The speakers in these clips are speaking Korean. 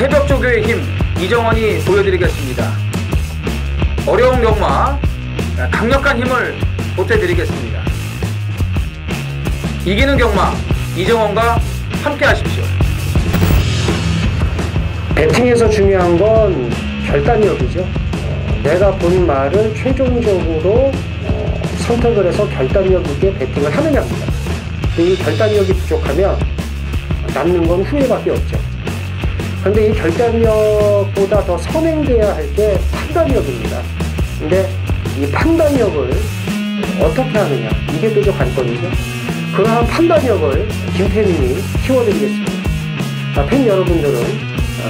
새벽 조교의 힘 이정원이 보여드리겠습니다. 어려운 경마 강력한 힘을 보태드리겠습니다. 이기는 경마 이정원과 함께 하십시오. 배팅에서 중요한 건 결단력이죠. 내가 본 말을 최종적으로 선택을 해서 결단력 있게 배팅을 하느냐입니다. 이 결단력이 부족하면 남는 건 후회밖에 없죠. 그런데 이 결단력보다 더 선행돼야 할 게 판단력입니다. 근데 이 판단력을 어떻게 하느냐, 이게 또 관건이죠. 그러한 판단력을 김태민이 키워드리겠습니다. 팬 여러분들은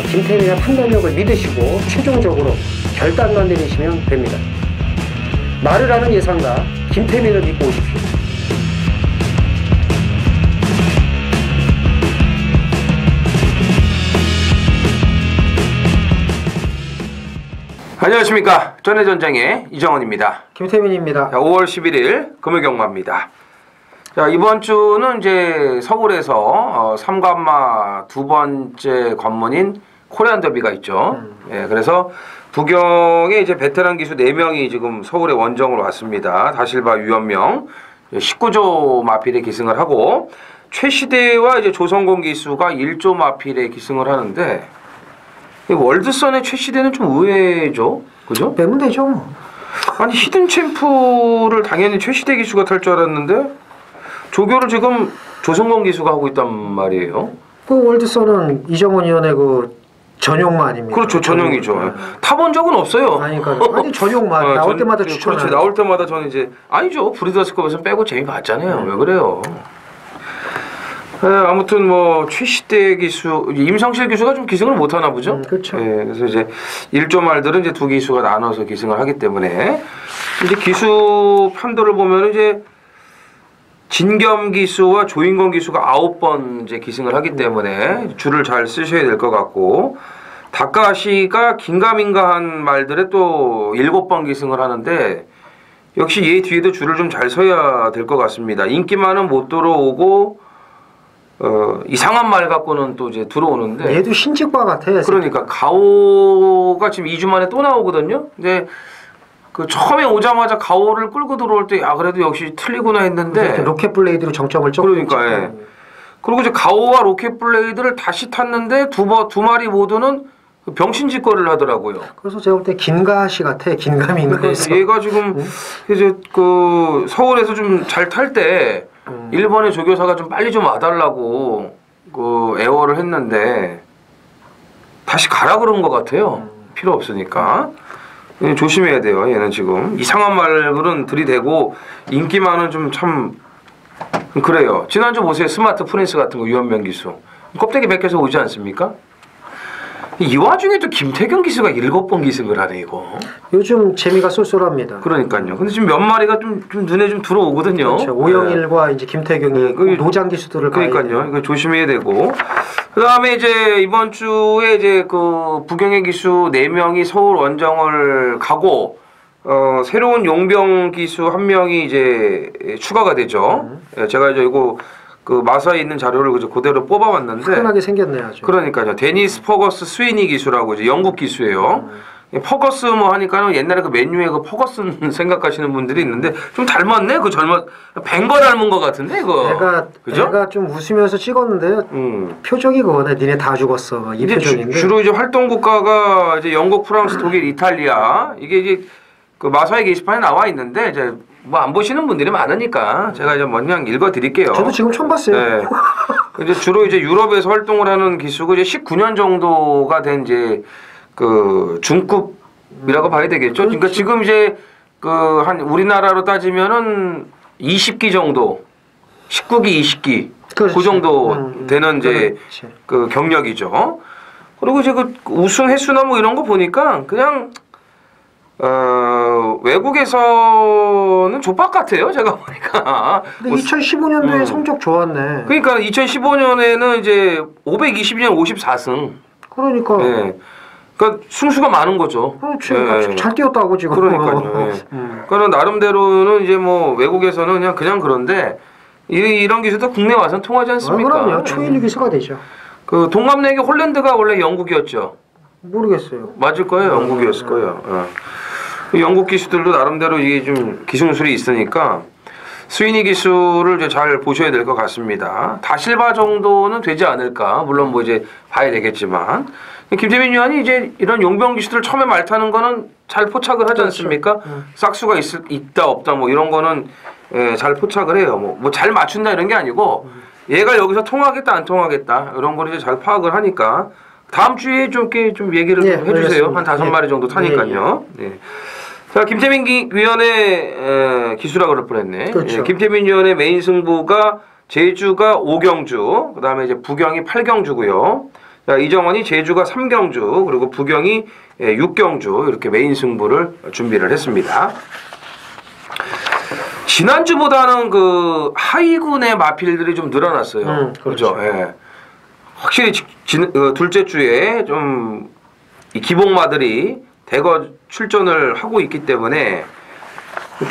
김태민의 판단력을 믿으시고 최종적으로 결단만 내리시면 됩니다. 말을 하는 예상가 김태민을 믿고 오십시오. 안녕하십니까. 전해전장의 이정원입니다. 김태민입니다. 자, 5월 11일 금요경마입니다. 자, 이번 주는 이제 서울에서 삼관마 두 번째 관문인 코리안 더비가 있죠. 예, 그래서 부경에 이제 베테랑 기수 4명이 지금 서울의 원정으로 왔습니다. 다실바 유현명 19조 마필에 기승을 하고 최시대와 이제 조성공 기수가 1조 마필에 기승을 하는데 월드선의 최시대는 좀 의외죠, 그죠? 빼면 되죠. 뭐. 아니 히든 챔프를 당연히 최시대 기수가 탈 줄 알았는데 조교를 지금 조성공 기수가 하고 있단 말이에요. 그 월드선은 이정원 위원의 그 전용마 아닙니까? 그렇죠, 전용이죠. 타본 적은 없어요. 아니 전용마 나올 때마다 추천을. 그렇지, 나올 때마다 저는 이제 아니죠. 브리더스컵에서 빼고 재미 봤잖아요. 왜 그래요? 네, 아무튼 뭐 최시대 기수 임성실 기수가 좀 기승을 못 하나 보죠. 그렇죠. 네, 그래서 이제 1조 말들은 이제 두 기수가 나눠서 기승을 하기 때문에 이제 기수 편도를 보면 이제 진겸 기수와 조인건 기수가 9번 이제 기승을 하기 때문에 줄을 잘 쓰셔야 될 것 같고 다카시가 긴가민가한 말들에 또 7번 기승을 하는데 역시 얘 뒤에도 줄을 좀 잘 서야 될 것 같습니다. 인기만은 못 들어오고 이상한 말 갖고는 또 이제 들어오는데 얘도 신직과 같아. 그러니까 가오가 지금 2주 만에 또 나오거든요. 근데 그 처음에 오자마자 가오를 끌고 들어올 때 야 그래도 역시 틀리구나 했는데 로켓 블레이드로 정점을 쩍. 그러니까 예. 그리고 이제 가오와 로켓 블레이드를 다시 탔는데 두 마리 모두는 병신짓거리를 하더라고요. 그래서 제가 볼 때 긴가시 같아. 긴가민가에서. 얘가 지금 이제 그 서울에서 좀 잘 탈 때 일본의 조교사가 좀 빨리 좀 와달라고 그 애월을 했는데 다시 가라 그런 것 같아요. 필요 없으니까. 조심해야 돼요. 얘는 지금 이상한 말은 들이대고 인기만은 좀 참 그래요. 지난주 보세요. 스마트 프린스 같은 거 유현명 기수 껍데기 벗겨서 오지 않습니까? 이 와중에 또 김태경 기수가 7번 기승을 하네 이거. 요즘 재미가 쏠쏠합니다. 그러니까요. 근데 지금 몇 마리가 좀 눈에 좀 들어오거든요. 그렇죠. 오영일과 이제 김태경이 노장 기수들을 그러니까요. 이거 조심해야 되고. 그다음에 이제 이번 주에 이제 그 부경의 기수 4명이 서울 원정을 가고 새로운 용병 기수 1명이 이제 추가가 되죠. 제가 이제 이거 그 마사에 있는 자료를 그대로 뽑아왔는데 흔하게 생겼네 아주. 그러니까요. 데니스 퍼거스 스위니 기수라고 이제 영국 기수예요. 퍼거스 뭐 하니까는 옛날에 그 맨유의 그 퍼거슨 생각하시는 분들이 있는데 좀 닮았네. 그 벵거 닮은 것 같은데 이거. 내가 좀 웃으면서 찍었는데 표정이 그거네. 니네 다 죽었어. 이 표정인데. 주로 이제 활동 국가가 이제 영국, 프랑스, 독일, 이탈리아 이게 이제 그 마사회 게시판에 나와 있는데 이제 뭐 안 보시는 분들이 많으니까 제가 이제 그냥 읽어드릴게요. 저도 지금 처음 봤어요. 네. 이제 주로 이제 유럽에서 활동을 하는 기수고 이제 19년 정도가 된 이제 그 중급이라고 봐야 되겠죠. 그러니까 지금 이제 그 한 우리나라로 따지면은 20기 정도, 19기, 20기 그 정도 되는 이제 그 경력이죠. 그리고 이제 그 우승 횟수나 뭐 이런 거 보니까 그냥 외국에서는 족박 같아요. 제가 보니까. 근데 2015년도에 성적 좋았네. 그러니까 2015년에는 이제 522년 54승. 그러니까. 네. 그러니까 승수가 많은 거죠. 그렇지. 네. 잘 뛰었다고 지금. 그러니까요. 네. 그러니까 나름대로는 이제 뭐 외국에서는 그냥 그런데 이런 기술도 국내 와서는 통하지 않습니까? 그럼요. 초일류 기수가 되죠. 그 동갑내기 홀랜드가 원래 영국이었죠. 모르겠어요. 맞을 거예요. 영국이었을 거예요. 그 영국 기수들도 나름대로 이게 좀 기술이 있으니까 스위니 기술을 이제 잘 보셔야 될 것 같습니다. 다실바 정도는 되지 않을까. 물론 뭐 이제 봐야 되겠지만 김태민 위원이 이제 이런 용병 기수들 처음에 말 타는 거는 잘 포착을 하지 않습니까? 싹수가 있다 없다 뭐 이런 거는 잘 포착을 해요. 뭐 잘 맞춘다 이런 게 아니고 얘가 여기서 통하겠다 안 통하겠다 이런 거를 이제 잘 파악을 하니까 다음 주에 좀 얘기를 좀 해주세요. 한 5마리 정도 타니까요. 네. 자, 김태민 위원의 기수라 그럴 뻔했네. 그렇죠. 예, 김태민 위원의 메인 승부가 제주가 5경주, 그 다음에 이제 부경이 8경주고요. 자, 이정원이 제주가 3경주, 그리고 부경이 6경주 이렇게 메인 승부를 준비를 했습니다. 지난주보다는 그 하위군의 마필들이 좀 늘어났어요. 그렇죠. 예. 확실히 둘째 주에 좀 이 기복마들이 대거 출전을 하고 있기 때문에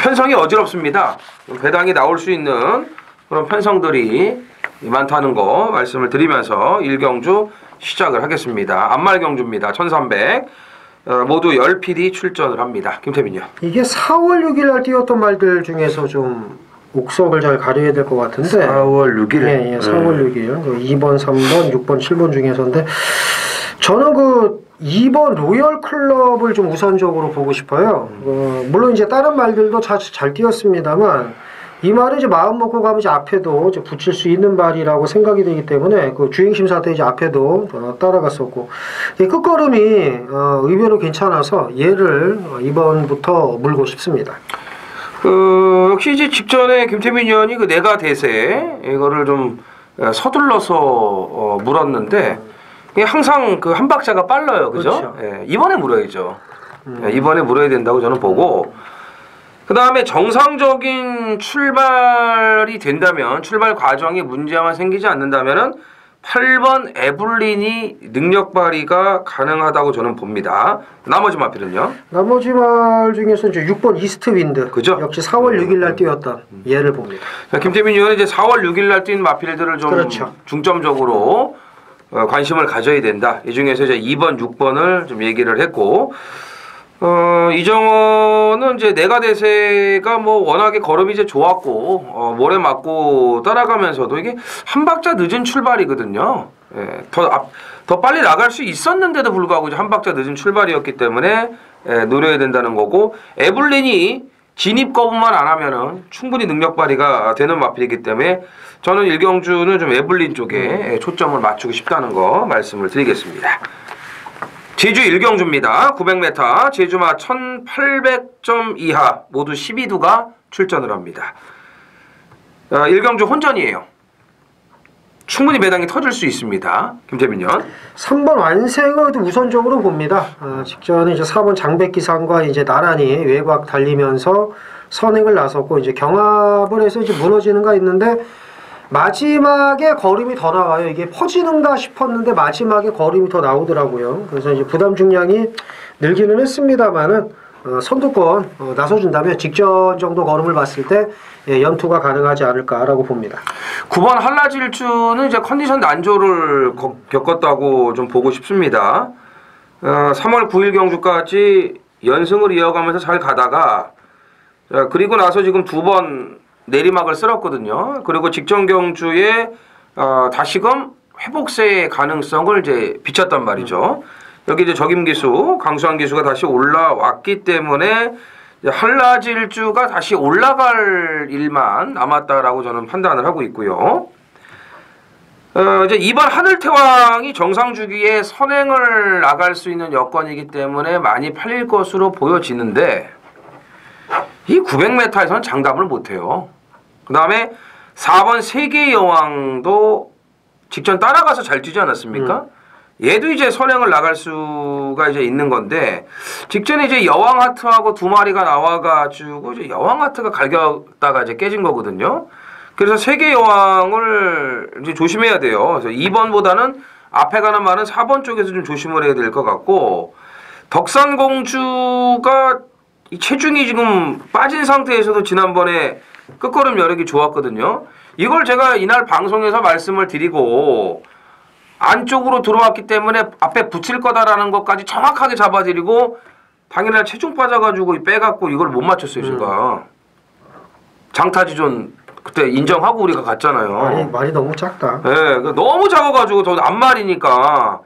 편성이 어지럽습니다. 배당이 나올 수 있는 그런 편성들이 많다는 거 말씀을 드리면서 1경주 시작을 하겠습니다. 안말경주입니다. 1300 모두 10필이 출전을 합니다. 김태민요. 이게 4월 6일 날 뛰었던 말들 중에서 좀 옥석을 잘 가려야 될 것 같은데 4월 6일? 예, 4월 6일 2번, 3번, 6번, 7번 중에서인데 저는 그 2번 로열 클럽을 좀 우선적으로 보고 싶어요. 물론 이제 다른 말들도 잘 뛰었습니다만 이 말은 이제 마음 먹고 가면 이제 앞에도 이제 붙일 수 있는 말이라고 생각이 되기 때문에 그 주행 심사 때 이제 앞에도 따라갔었고 끝걸음이 의외로 괜찮아서 얘를 2번부터 물고 싶습니다. 역시 이제 직전에 김태민 의원이 그 내가 대세 이거를 좀 서둘러서 물었는데 항상 그 한 박자가 빨라요, 그죠? 그렇죠. 예, 이번에 물어야죠. 이번에 물어야 된다고 저는 보고 그 다음에 정상적인 출발이 된다면 출발 과정에 문제만 생기지 않는다면은 8번 에블린이 능력 발휘가 가능하다고 저는 봅니다. 나머지 마필은요? 나머지 말 중에서 이제 6번 이스트 윈드. 그죠? 역시 4월 6일 날 뛰었던 얘를 봅니다. 자, 김태민 의원은 이제 4월 6일 날 뛴 마필들을 좀 그렇죠. 중점적으로 관심을 가져야 된다. 이 중에서 이제 2번, 6번을 좀 얘기를 했고, 이정원은 이제 내가 대세가 뭐 워낙에 걸음이 이제 좋았고, 모래 맞고 따라가면서도 이게 한 박자 늦은 출발이거든요. 예, 더 빨리 나갈 수 있었는데도 불구하고 이제 한 박자 늦은 출발이었기 때문에 노려야 된다는 거고, 에블린이 진입 거부만 안 하면은 충분히 능력 발휘가 되는 마필이기 때문에 저는 1경주는 좀 에블린 쪽에 초점을 맞추고 싶다는 거 말씀을 드리겠습니다. 제주 1경주입니다. 900m 제주마 1800점 이하 모두 12두가 출전을 합니다. 1경주 혼전이에요. 충분히 배당이 터질 수 있습니다. 김태민요. 3번 완생을 우선적으로 봅니다. 직전에 이제 4번 장백기상과 이제 나란히 외곽 달리면서 선행을 나섰고 이제 경합을 해서 이제 무너지는가 있는데 마지막에 걸음이 더 나와요. 이게 퍼지는가 싶었는데 마지막에 걸음이 더 나오더라고요. 그래서 이제 부담 중량이 늘기는 했습니다만은 선두권 나서준다면 직전 정도 걸음을 봤을 때 연투가 가능하지 않을까라고 봅니다. 9번 한라질주는 이제 컨디션 난조를 겪었다고 좀 보고 싶습니다. 3월 9일 경주까지 연승을 이어가면서 잘 가다가 그리고 나서 지금 2번 내리막을 쓸었거든요. 그리고 직전 경주에 다시금 회복세의 가능성을 이제 비쳤단 말이죠. 여기 이제 적임 기수, 강수환 기수가 다시 올라왔기 때문에 한라질주가 다시 올라갈 일만 남았다라고 저는 판단을 하고 있고요. 이제 이번 하늘태왕이 정상 주기에 선행을 나갈 수 있는 여건이기 때문에 많이 팔릴 것으로 보여지는데 이 900m에서는 장담을 못해요. 그 다음에 4번 세계의 여왕도 직전 따라가서 잘 뛰지 않았습니까? 얘도 이제 선행을 나갈 수가 이제 있는 건데 직전에 이제 여왕 하트하고 2마리가 나와가지고 이제 여왕 하트가 갈겼다가 이제 깨진 거거든요. 그래서 세계 여왕을 이제 조심해야 돼요. 그래서 2번보다는 앞에 가는 말은 4번 쪽에서 좀 조심을 해야 될 것 같고 덕산공주가 이 체중이 지금 빠진 상태에서도 지난번에 끝걸음 여력이 좋았거든요. 이걸 제가 이날 방송에서 말씀을 드리고 안쪽으로 들어왔기 때문에 앞에 붙일 거다라는 것까지 정확하게 잡아드리고 당일날 체중 빠져가지고 빼갖고 이걸 못 맞췄어요 제가. 장타지존 그때 인정하고 우리가 갔잖아요. 말이 너무 작다. 네, 너무 작아가지고 더 앞말이니까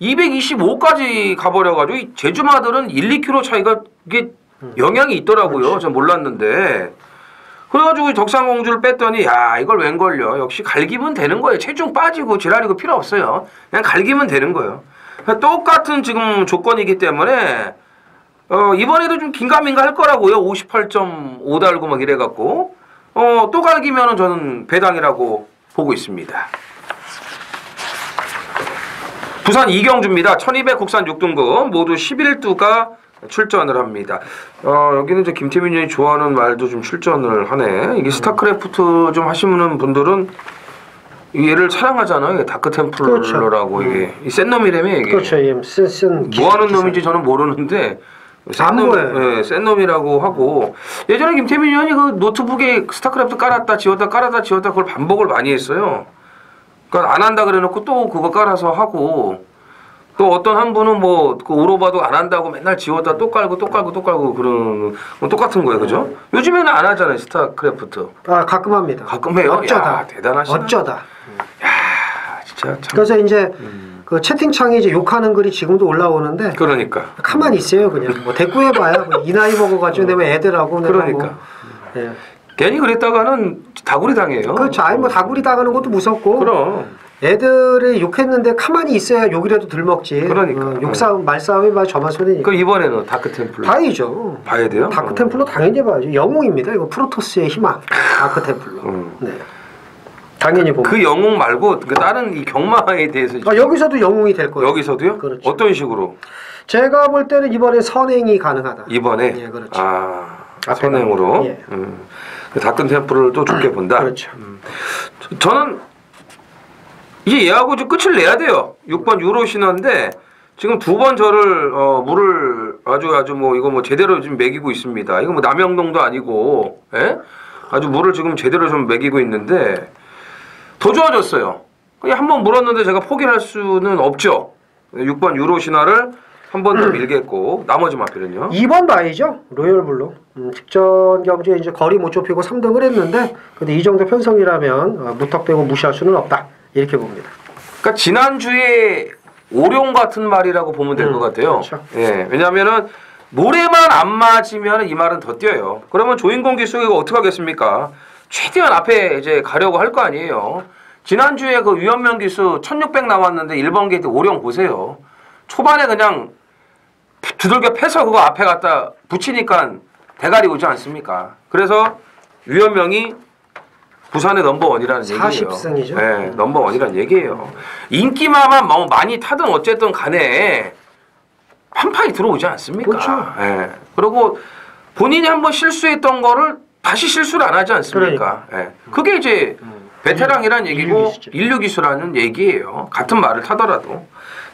225까지 가버려가지고 이 제주마들은 1, 2kg 차이가 이게 영향이 있더라고요. 전 몰랐는데. 그래가지고 덕산공주를 뺐더니 야 이걸 웬 걸려. 역시 갈기면 되는 거예요. 체중 빠지고 지랄이고 필요 없어요. 그냥 갈기면 되는 거예요. 똑같은 지금 조건이기 때문에 이번에도 좀 긴가민가 할 거라고요. 58.5 달고 막 이래갖고 또 갈기면은 저는 배당이라고 보고 있습니다. 부산 이경주입니다. 1200 국산 6등급 모두 11두가 출전을 합니다. 여기는 이제 김태민 형이 좋아하는 말도 좀 출전을 하네. 이게 스타크래프트 좀 하시는 분들은 얘를 사랑하잖아요. 다크 템플러라고. 그렇죠. 이게 센 놈이라며 이게. 그렇죠. 센 뭐 하는 놈인지 저는 모르는데 센 놈이라고 하고 예전에 김태민 형이 그 노트북에 스타크래프트 깔았다 지웠다 그걸 반복을 많이 했어요. 그러니까 안 한다 그래놓고 또 그거 깔아서 하고 또 어떤 한 분은 뭐 그 오로바도 안 한다고 맨날 지웠다 또 깔고 그런 똑같은 거예요, 그죠? 요즘에는 안 하잖아요, 스타크래프트. 가끔 합니다. 가끔 해요. 어쩌다. 야, 대단하시다. 어쩌다. 야, 진짜 참. 그래서 이제 그 채팅창에 이제 욕하는 글이 지금도 올라오는데. 그러니까. 가만히 있어요, 그냥. 뭐 대꾸해봐야 뭐 이 나이 먹어가지고 내가 애들하고 내가 그러니까. 뭐. 예. 괜히 그랬다가는 다구리 당해요. 그렇죠. 아니 뭐 다구리 당하는 것도 무섭고. 그럼. 애들이 욕했는데 가만히 있어야 욕이라도 덜 먹지. 그러니까. 욕싸움, 말싸움이 막 저만 손해니까. 그럼 이번에는 다크 템플러. 봐야죠. 봐야 돼요? 다크 템플러 당연히 봐야죠. 영웅입니다. 이거 프로토스의 희망. 다크 템플러. 네. 당연히 보고. 그 영웅 말고 그 다른 이 경마에 대해서. 여기서도 영웅이 될 거예요. 여기서도요? 그렇죠. 어떤 식으로? 제가 볼 때는 이번에 선행이 가능하다. 이번에? 예, 그렇죠. 선행으로? 예. 다크 템플러를 또 좋게 본다? 그렇죠. 저는 이제 얘하고 좀 끝을 내야 돼요. 6번 유로 신화인데 지금 두 번 저를 물을 아주 뭐 이거 뭐 제대로 지금 먹이고 있습니다. 이거 뭐 남영동도 아니고 아주 물을 지금 제대로 좀 먹이고 있는데 더 좋아졌어요. 그냥 한번 물었는데 제가 포기를 할 수는 없죠. 6번 유로 신화를 한 번 더 밀겠고 나머지 마필은요. 2번 바이죠. 로열블루. 직전 경주에 이제 거리 못 좁히고 3등을 했는데 근데 이 정도 편성이라면 무턱대고 무시할 수는 없다. 이렇게 봅니다. 그러니까 지난주에 오룡 같은 말이라고 보면 될 것 같아요. 그렇죠. 예, 왜냐하면은 모래만 안 맞으면 이 말은 더 뛰어요. 그러면 조인공 기수가 어떻게 하겠습니까? 최대한 앞에 이제 가려고 할 거 아니에요. 지난주에 그 유현명 기수 1600 나왔는데 1번 게이트 오룡 보세요. 초반에 그냥 두들겨 패서 그거 앞에 갖다 붙이니까 대가리 오지 않습니까? 그래서 유현명이 부산의 넘버원이라는 얘기예요. 40승이죠. 네, 넘버원이라는 얘기예요. 인기만 뭐 많이 타든 어쨌든 간에 한판이 들어오지 않습니까? 그렇죠. 네. 그리고 본인이 한번 실수했던 거를 다시 실수를 안 하지 않습니까? 네. 그게 이제 베테랑이라는 얘기고 인류 기수라는 얘기예요. 같은 말을 타더라도.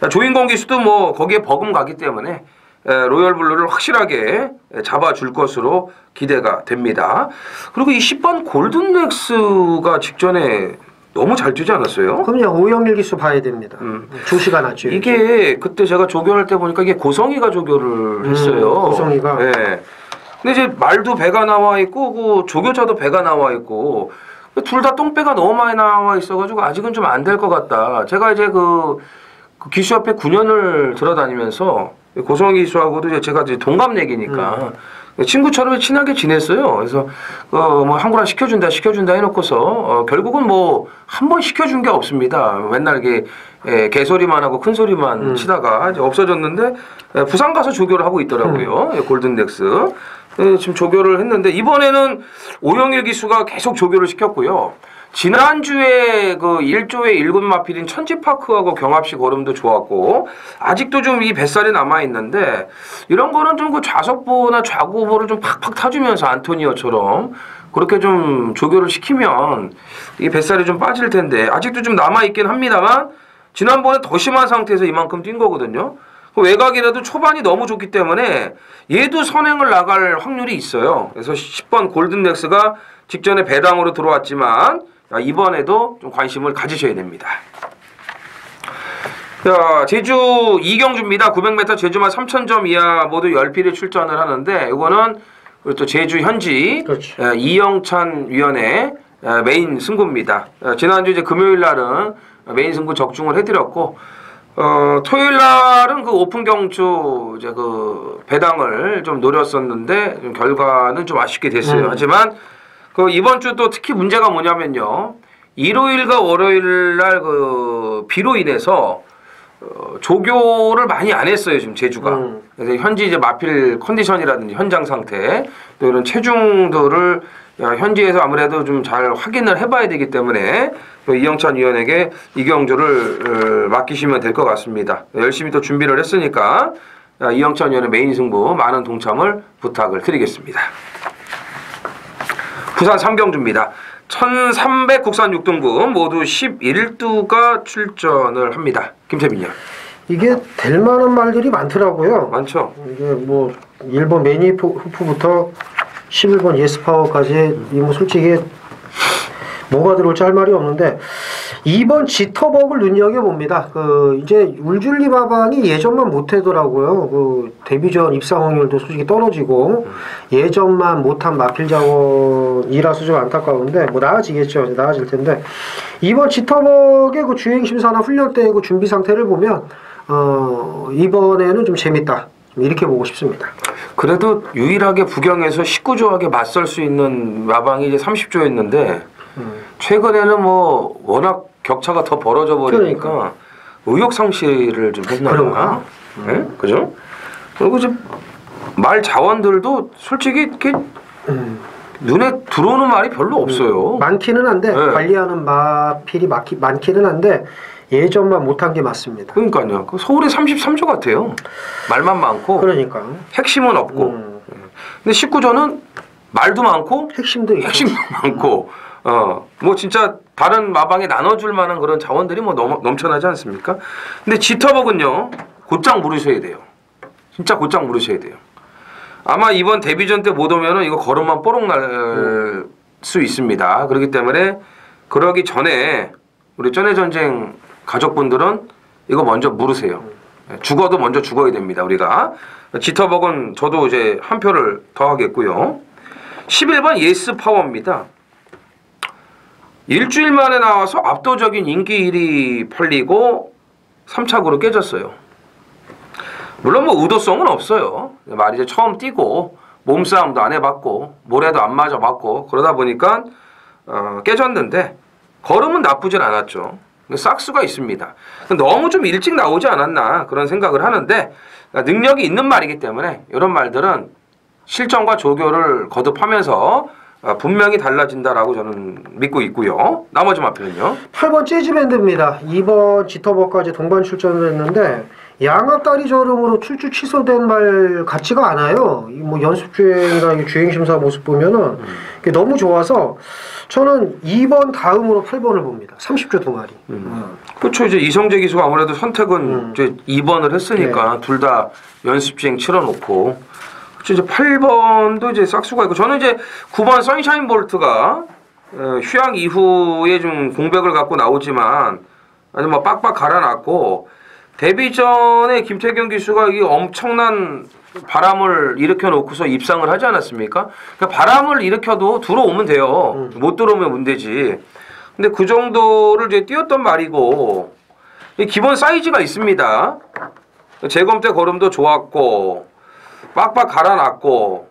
조인공 기수도 뭐 거기에 버금가기 때문에 로열블루를 확실하게 잡아줄 것으로 기대가 됩니다. 그리고 이 10번 골든렉스가 직전에 너무 잘 뛰지 않았어요? 그럼요. 오영일 기수 봐야 됩니다. 조시가 났죠. 이게 그때 제가 조교할 때 보니까 이게 고성이가 조교를 했어요. 고성이가. 네. 근데 이제 말도 배가 나와 있고 그 조교자도 배가 나와 있고 둘 다 똥배가 너무 많이 나와 있어가지고 아직은 좀 안 될 것 같다. 제가 이제 그 기수협회 9년을 들어다니면서 고성희 기수하고도 이제 제가 이제 동갑내기니까 친구처럼 친하게 지냈어요. 그래서 뭐 한국랑 시켜준다 해놓고서 결국은 뭐 한 번 시켜준 게 없습니다. 맨날 이게 개소리만 하고 큰 소리만 치다가 이제 없어졌는데 부산 가서 조교를 하고 있더라고요. 골든렉스. 지금 조교를 했는데 이번에는 오영일 기수가 계속 조교를 시켰고요. 지난주에 그 1조의 1군 마필인 천지파크하고 경합시 걸음도 좋았고 아직도 좀 이 뱃살이 남아있는데 이런 거는 좀 그 좌석보나 좌구보를 좀 팍팍 타주면서 안토니오처럼 그렇게 좀 조교를 시키면 이 뱃살이 좀 빠질 텐데 아직도 좀 남아있긴 합니다만 지난번에 더 심한 상태에서 이만큼 뛴 거거든요. 외곽이라도 초반이 너무 좋기 때문에 얘도 선행을 나갈 확률이 있어요. 그래서 10번 골든렉스가 직전에 배당으로 들어왔지만 이번에도 좀 관심을 가지셔야 됩니다. 자, 제주 이경주입니다. 900m 제주마 3,000점 이하 모두 10필이 출전을 하는데 이거는 우리 또 제주 현지 그렇죠. 이영찬 위원의 메인 승부입니다. 지난주 이제 금요일 날은 메인 승부 적중을 해드렸고 토요일 날은 그 오픈 경주 이제 그 배당을 좀 노렸었는데 좀 결과는 좀 아쉽게 됐어요. 하지만 그 이번 주 또 특히 문제가 뭐냐면요. 일요일과 월요일 날 그 비로 인해서 조교를 많이 안 했어요, 지금 제주가. 그래서 현지 이제 마필 컨디션이라든지 현장 상태, 또 이런 체중들을 현지에서 아무래도 좀 잘 확인을 해봐야 되기 때문에 또 이영찬 위원에게 이 경주를 맡기시면 될 것 같습니다. 열심히 또 준비를 했으니까 이영찬 위원의 메인 승부 많은 동참을 부탁을 드리겠습니다. 부산 3경주입니다. 1300 국산 6등급 모두 11두가 출전을 합니다. 김태빈이요. 이게 될 만한 말들이 많더라고요. 많죠? 이게 뭐 1번 매니후프부터 11번 예스파워까지 뭐 솔직히 뭐가 들어올지 할 말이 없는데 2번 지터벅을 눈여겨봅니다. 그 이제 울줄리 마방이 예전만 못하더라고요. 그 데뷔전 입상 확률도 솔직히 떨어지고 예전만 못한 마필 자원이라서 좀 안타까운데 뭐 나아지겠죠. 나아질 텐데 2번 지터벅의 그 주행 심사나 훈련 때 그 준비 상태를 보면 이번에는 좀 재밌다. 이렇게 보고 싶습니다. 그래도 유일하게 부경에서 19조하게 맞설 수 있는 마방이 이제 30조였는데 최근에는 뭐 워낙 격차가 더 벌어져 버리니까 그러니까. 의욕 상실을 좀 했나 그런가? 네? 그죠? 그리고 이제 말 자원들도 솔직히 이렇게 눈에 들어오는 말이 별로 없어요. 많기는 한데 네. 관리하는 마필이 많기는 한데 예전만 못한 게 맞습니다. 그러니까요. 그 서울의 33조 같아요. 말만 많고 그러니까 핵심은 없고. 근데 19조는 말도 많고 핵심도 있고. 핵심도 많고 뭐 진짜 다른 마방에 나눠줄 만한 그런 자원들이 뭐 넘쳐나지 않습니까? 근데 지터벅은요 곧장 물으셔야 돼요. 진짜 곧장 물으셔야 돼요. 아마 이번 데뷔전 때 못 오면은 이거 걸음만 뽀록 날 수 있습니다. 그렇기 때문에 그러기 전에 우리 전의 전쟁 가족분들은 이거 먼저 물으세요. 죽어도 먼저 죽어야 됩니다. 우리가 지터벅은 저도 이제 한 표를 더 하겠고요. 11번 예스파워입니다. 일주일 만에 나와서 압도적인 인기 1위 팔리고 3착으로 깨졌어요. 물론 뭐 의도성은 없어요. 말이죠. 처음 뛰고 몸싸움도 안 해봤고 모래도 안 맞아봤고 그러다 보니까 깨졌는데 걸음은 나쁘진 않았죠. 싹수가 있습니다. 너무 좀 일찍 나오지 않았나 그런 생각을 하는데 능력이 있는 말이기 때문에 이런 말들은 실전과 조교를 거듭하면서 분명히 달라진다라고 저는 믿고 있고요. 나머지 마필은요. 8번 재즈밴드입니다. 2번 지터벅까지 동반 출전을 했는데 양압다리 저름으로 출주 취소된 말 같지가 않아요. 뭐 연습 주행이나 주행 심사 모습 보면은 너무 좋아서 저는 2번 다음으로 8번을 봅니다. 30조 두 마리. 그렇죠. 이제 이성재 기수가 아무래도 선택은 이제 2번을 했으니까 둘 다 연습 주행 치러놓고. 그렇죠. 이제 8번도 이제 싹수가 있고 저는 이제 9번 선샤인 볼트가 휴양 이후에 좀 공백을 갖고 나오지만 아주 뭐 빡빡 갈아놨고 데뷔 전에 김태경 기수가 이 엄청난 바람을 일으켜 놓고서 입상을 하지 않았습니까? 그러니까 바람을 일으켜도 들어오면 돼요. 못 들어오면 문제지. 근데 그 정도를 이제 뛰었던 말이고 기본 사이즈가 있습니다. 재검 때 걸음도 좋았고 빡빡 갈아놨고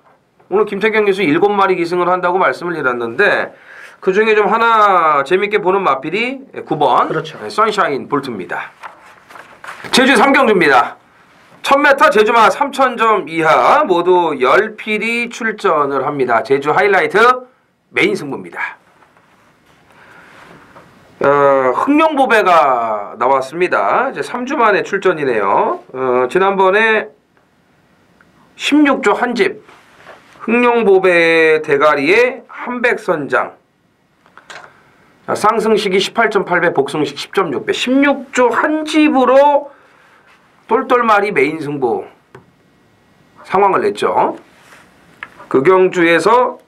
오늘 김태경 기수 7마리 기승을 한다고 말씀을 드렸는데 그 중에 좀 하나 재밌게 보는 마필이 9번 그렇죠. 선샤인 볼트입니다. 제주 3경주입니다. 1000m 제주마 3000점 이하 모두 10필이 출전을 합니다. 제주 하이라이트 메인 승부입니다. 흥룡보배가 나왔습니다. 이제 3주 만에 출전이네요. 지난번에 16조 한집 흥룡보배 대가리의 한백선장 상승식이 18.8배 복승식 10.6배 16조 한 집으로 똘똘마리 메인 승부 상황을 냈죠. 그 경주에서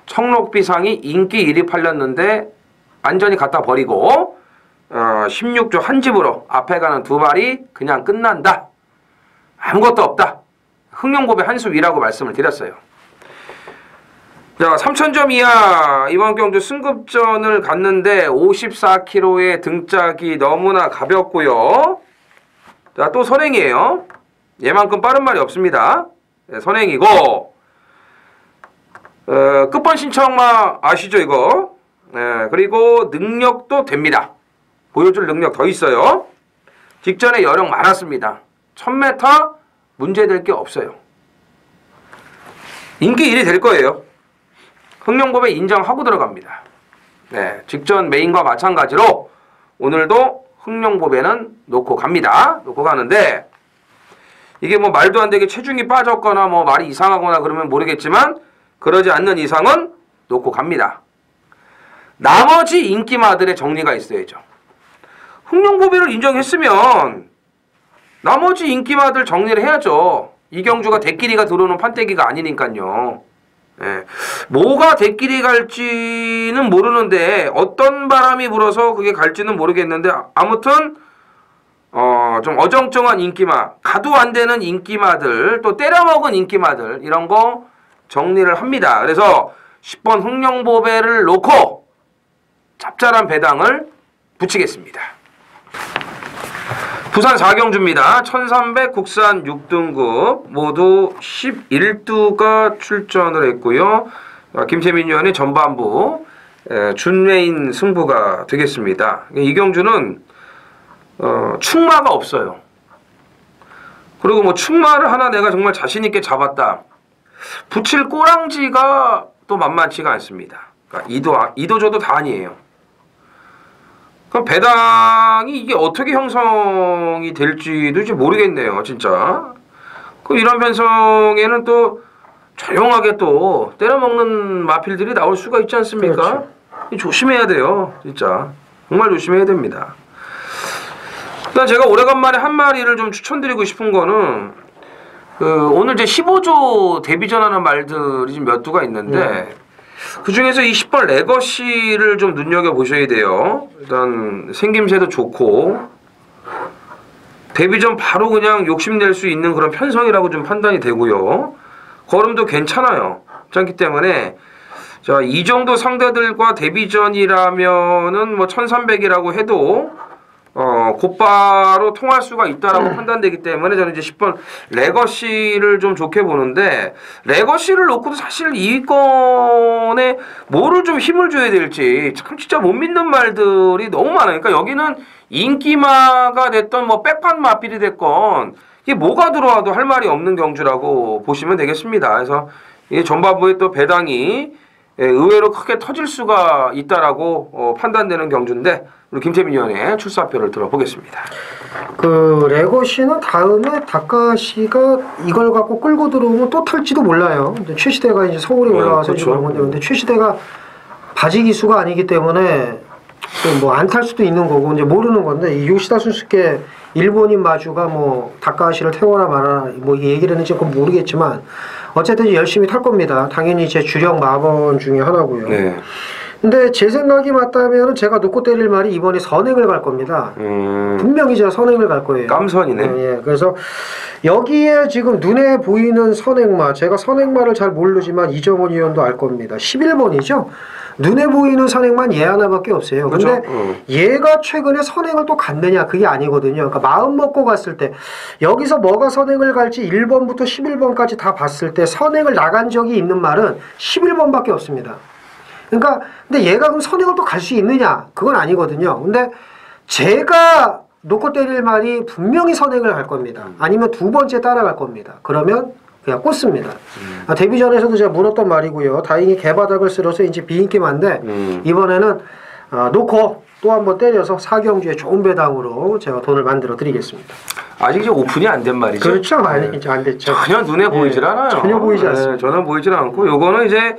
청록비상이 인기 1위 팔렸는데 완전히 갖다 버리고 16조 한 집으로 앞에 가는 두 발이 그냥 끝난다. 아무것도 없다. 흥룡고배 한 수 위라고 말씀을 드렸어요. 자, 3,000점 이하 이번 경주 승급전을 갔는데 54kg의 등짝이 너무나 가볍고요. 자, 또 선행이에요. 얘만큼 빠른 말이 없습니다. 네, 선행이고 끝번 신청마 아시죠 이거? 네, 그리고 능력도 됩니다. 보여줄 능력 더 있어요. 직전에 여력 많았습니다. 1000m 문제될 게 없어요. 인기 1위 될 거예요. 흥룡고배 인정하고 들어갑니다. 네, 직전 메인과 마찬가지로 오늘도 흥룡고배는 놓고 갑니다. 놓고 가는데 이게 뭐 말도 안 되게 체중이 빠졌거나 뭐 말이 이상하거나 그러면 모르겠지만 그러지 않는 이상은 놓고 갑니다. 나머지 인기마들의 정리가 있어야죠. 흥룡고배를 인정했으면 나머지 인기마들 정리를 해야죠. 이경주가 대끼리가 들어오는 판때기가 아니니까요. 예. 뭐가 대끼리 갈지는 모르는데 어떤 바람이 불어서 그게 갈지는 모르겠는데 아무튼 좀 어정쩡한 인기마, 가도 안 되는 인기마들, 또 때려먹은 인기마들 이런 거 정리를 합니다. 그래서 10번 흥룡고배를 놓고 짭짤한 배당을 붙이겠습니다. 부산 4경주입니다. 1300 국산 6등급 모두 11두가 출전을 했고요. 김태민 위원의 전반부 준메인 승부가 되겠습니다. 이 경주는 충마가 없어요. 그리고 뭐 충마를 하나 내가 정말 자신 있게 잡았다. 붙일 꼬랑지가 또 만만치가 않습니다. 그러니까 이도저도 다 아니에요. 그럼 배당이 이게 어떻게 형성이 될지도 이제 모르겠네요, 진짜. 그 이런 편성에는 또 조용하게 또 때려먹는 마필들이 나올 수가 있지 않습니까? 그렇죠. 조심해야 돼요, 진짜. 정말 조심해야 됩니다. 일단 제가 오래간만에 한 마리를 좀 추천드리고 싶은 거는 오늘 이제 15조 데뷔전하는 말들이 좀 몇 두가 있는데 그 중에서 이 10번 레거시를 좀 눈여겨보셔야 돼요. 일단 생김새도 좋고 데뷔전 바로 그냥 욕심낼 수 있는 그런 편성이라고 좀 판단이 되고요. 걸음도 괜찮아요. 그렇기 때문에 자, 이 정도 상대들과 데뷔전이라면은 뭐 1300이라고 해도 곧바로 통할 수가 있다라고 판단되기 때문에 저는 이제 10번 레거시를 좀 좋게 보는데 레거시를 놓고도 사실 2위권에 뭐를 좀 힘을 줘야 될지 참 진짜 못 믿는 말들이 너무 많아요. 그러니까 여기는 인기마가 됐던 뭐 백판 마필이 됐건 이게 뭐가 들어와도 할 말이 없는 경주라고 보시면 되겠습니다. 그래서 이 전반부에 또 배당이 의외로 크게 터질 수가 있다라고 판단되는 경주인데 우리 김태민 위원의 출사표를 들어보겠습니다. 그 레거시는 다음에 다카시가 이걸 갖고 끌고 들어오면 또 탈지도 몰라요. 최시대가 이제 서울에 올라와서 그렇죠. 그런 건데 근데 최시대가 바지 기수가 아니기 때문에 뭐 안 탈 수도 있는 거고 이제 모르는 건데 이 요시다 순스케 일본인 마주가 뭐 다카시를 태워라 말아라 뭐 얘기를 했는지 그건 모르겠지만 어쨌든 열심히 탈 겁니다. 당연히 제 주력 마번 중에 하나고요. 네. 근데 제 생각이 맞다면 제가 놓고 때릴 말이 이번에 선행을 갈 겁니다. 분명히 제가 선행을 갈 거예요. 깜선이네. 예, 그래서 여기에 지금 눈에 보이는 선행마, 제가 선행마를 잘 모르지만 이정원 위원도 알 겁니다. 11번이죠. 눈에 보이는 선행만 얘 하나밖에 없어요. 그렇죠? 근데 얘가 최근에 선행을 또 갔느냐 그게 아니거든요. 그러니까 마음 먹고 갔을 때 여기서 뭐가 선행을 갈지 1번부터 11번까지 다 봤을 때 선행을 나간 적이 있는 말은 11번밖에 없습니다. 그러니까 근데 얘가 그럼 선행을 또 갈 수 있느냐? 그건 아니거든요. 근데 제가 놓고 때릴 말이 분명히 선행을 갈 겁니다. 아니면 두 번째 따라갈 겁니다. 그러면 그냥 꽂습니다. 데뷔전에서도 제가 물었던 말이고요. 다행히 개바닥을 쓸어서 이제 비인기만데 이번에는 놓고 또 한번 때려서 4경주에 좋은 배당으로 제가 돈을 만들어 드리겠습니다. 아직 이제 오픈이 안 된 말이죠. 그렇죠. 아니 이제 안 됐죠. 전혀 눈에 보이질 않아요. 전혀 보이지 않습니다. 전혀 보이질 않고 요거는 이제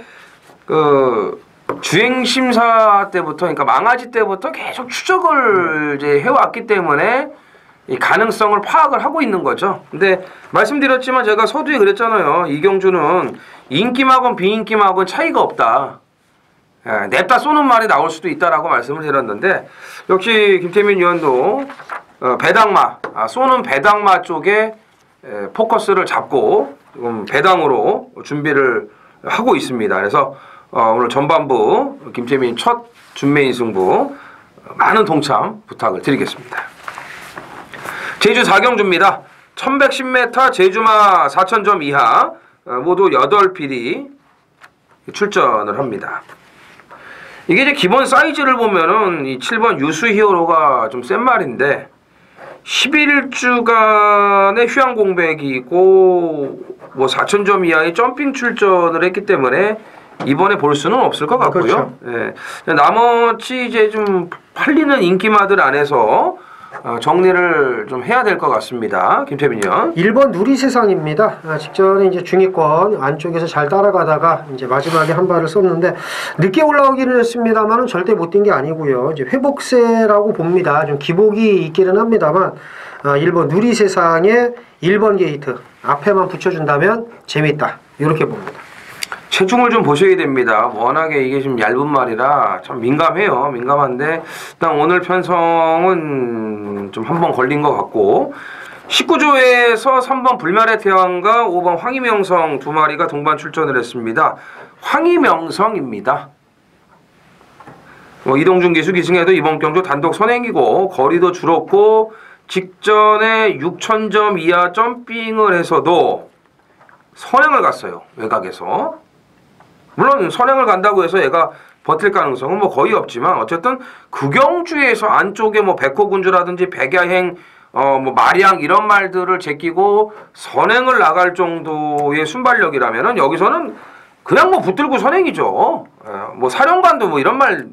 그 주행 심사 때부터 그러니까 망아지 때부터 계속 추적을 이제 해왔기 때문에 이 가능성을 파악을 하고 있는 거죠. 근데 말씀드렸지만 제가 서두에 그랬잖아요. 이 경주는 인기마건 비인기마건 차이가 없다. 냅다 쏘는 말이 나올 수도 있다라고 말씀을 드렸는데 역시 김태민 위원도 배당마 쏘는 배당마 쪽에 포커스를 잡고 지금 배당으로 준비를 하고 있습니다. 그래서 오늘 전반부 김태민 첫 준메인 승부 많은 동참 부탁을 드리겠습니다. 제주 4경주입니다. 1110m 제주마 4000점 이하 모두 8필이 출전을 합니다. 이게 이제 기본 사이즈를 보면은 이 7번 유수 히어로가 좀 센 말인데 11주간의 휴양 공백이고 뭐 4000점 이하의 점핑 출전을 했기 때문에 이번에 볼 수는 없을 것 같고요. 그렇죠. 예. 나머지 이제 좀 팔리는 인기마들 안에서 정리를 좀 해야 될 것 같습니다. 김태민 의원. 1번 누리세상입니다. 직전에 이제 중위권 안쪽에서 잘 따라가다가 이제 마지막에 한 발을 썼는데 늦게 올라오기는 했습니다만은 절대 못 뛴 게 아니고요. 이제 회복세라고 봅니다. 좀 기복이 있기는 합니다만 1번 누리세상의 1번 게이트 앞에만 붙여준다면 재밌다. 이렇게 봅니다. 체중을 좀 보셔야 됩니다. 워낙에 이게 좀 얇은 말이라 참 민감해요. 민감한데 일단 오늘 편성은 좀 한 번 걸린 것 같고 19조에서 3번 불멸의 태양과 5번 황희명성 두 마리가 동반 출전을 했습니다. 황희명성입니다. 이동준 기수 기승에도 이번 경주 단독 선행이고 거리도 줄었고 직전에 6000점 이하 점핑을 해서도 선행을 갔어요. 외곽에서. 물론 선행을 간다고 해서 얘가 버틸 가능성은 뭐 거의 없지만 어쨌든 극영주에서 안쪽에 뭐 백호군주라든지 백야행 뭐 마량 이런 말들을 제끼고 선행을 나갈 정도의 순발력이라면은 여기서는 그냥 뭐 붙들고 선행이죠. 뭐 사령관도 뭐 이런 말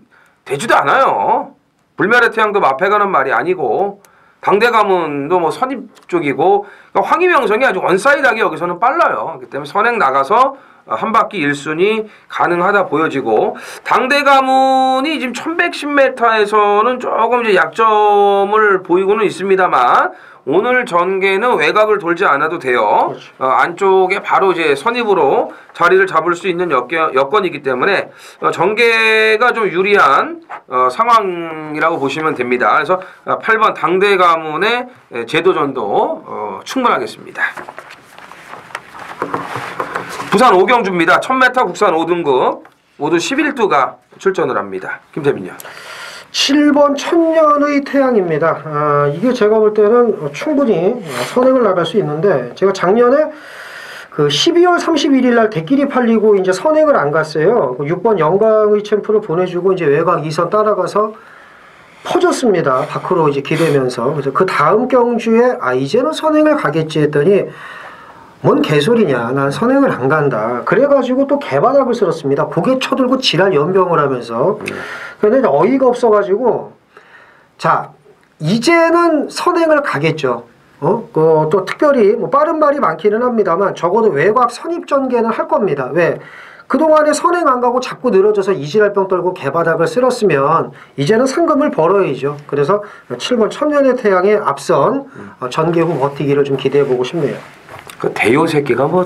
되지도 않아요. 불멸의 태양도 마패 가는 말이 아니고 당대가문도 뭐 선입 쪽이고 그러니까 황희명성이 아주 원사이드하게 여기서는 빨라요. 그렇기 때문에 선행 나가서 한 바퀴 1순위 가능하다 보여지고 당대가문이 지금 1110m에서는 조금 이제 약점을 보이고는 있습니다만 오늘 전개는 외곽을 돌지 않아도 돼요. 그렇죠. 안쪽에 바로 이제 선입으로 자리를 잡을 수 있는 여건이기 때문에 전개가 좀 유리한 상황이라고 보시면 됩니다. 그래서 8번 당대가문의 제도전도 충분하겠습니다. 부산 5경주입니다. 1000m 국산 5등급 모두 11두가 출전을 합니다. 김태민요. 7번 천년의 태양입니다. 이게 제가 볼 때는 충분히 선행을 나갈 수 있는데 제가 작년에 그 12월 31일 날 대끼리 팔리고 이제 선행을 안 갔어요. 6번 영광의 챔프를 보내주고 이제 외곽 2선 따라가서 퍼졌습니다. 밖으로 이제 기대면서. 그래서 그 다음 경주에 이제는 선행을 가겠지 했더니 뭔 개소리냐. 난 선행을 안 간다. 그래가지고 또 개바닥을 쓸었습니다. 고개 쳐들고 지랄 연병을 하면서. 그런데 어이가 없어가지고 자 이제는 선행을 가겠죠. 또 특별히 뭐 빠른 말이 많기는 합니다만 적어도 외곽 선입 전개는 할 겁니다. 왜? 그동안에 선행 안 가고 자꾸 늘어져서 이지랄병 떨고 개바닥을 쓸었으면 이제는 상금을 벌어야죠. 그래서 7번 천년의 태양의 앞선 전개 후 버티기를 좀 기대해보고 싶네요. 그 대요 새끼가 뭐